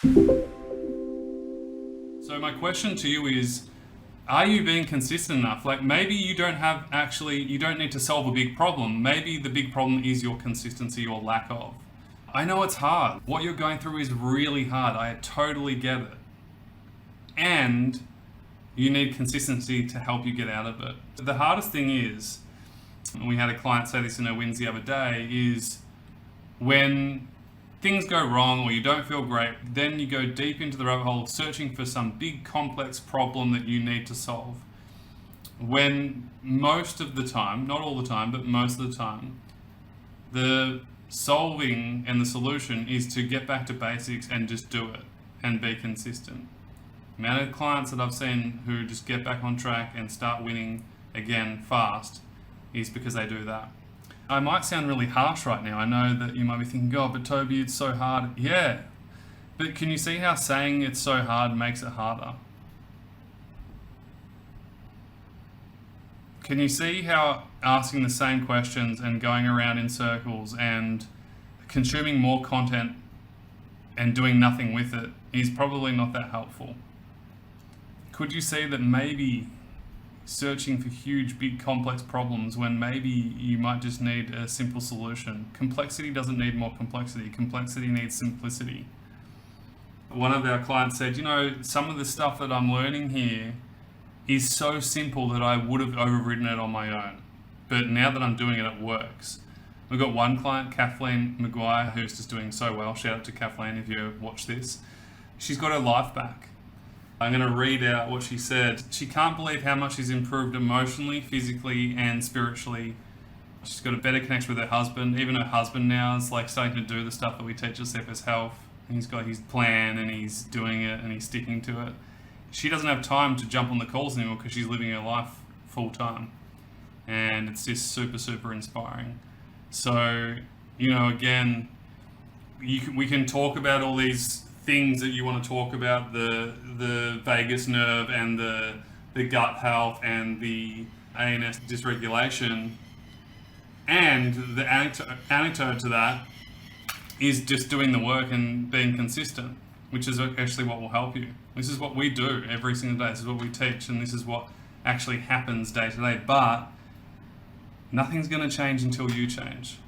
So my question to you is, are you being consistent enough? Like maybe you don't need to solve a big problem. Maybe the big problem is your consistency or lack of. I know it's hard. What you're going through is really hard. I totally get it. And you need consistency to help you get out of it. The hardest thing is, and we had a client say this in her wins the other day, is when things go wrong or you don't feel great, then you go deep into the rabbit hole of searching for some big complex problem that you need to solve. When most of the time, not all the time, but most of the time, the solving and the solution is to get back to basics and just do it and be consistent. The amount of clients that I've seen who just get back on track and start winning again fast is because they do that. I might sound really harsh right now. I know that you might be thinking, God, but Toby, it's so hard. Yeah, but can you see how saying it's so hard makes it harder? Can you see how asking the same questions and going around in circles and consuming more content and doing nothing with it is probably not that helpful? Could you see that maybe searching for huge, big, complex problems when maybe you might just need a simple solution? Complexity doesn't need more complexity. Complexity needs simplicity. One of our clients said, some of the stuff that I'm learning here is so simple that I would have overridden it on my own. But now that I'm doing it, it works. We've got one client, Kathleen Maguire, who's just doing so well. Shout out to Kathleen if you watch this. She's got her life back. I'm going to read out what she said. She can't believe how much she's improved emotionally, physically, and spiritually. She's got a better connection with her husband. Even her husband now is like starting to do the stuff that we teach at CFS Health. He's got his plan and he's doing it and he's sticking to it. She doesn't have time to jump on the calls anymore because she's living her life full time. And it's just super, super inspiring. So, again, we can talk about all these things that you want to talk about, the vagus nerve and the gut health and the ANS dysregulation. And the anecdote to that is just doing the work and being consistent, which is actually what will help you. This is what we do every single day. This is what we teach, and this is what actually happens day to day. But nothing's going to change until you change.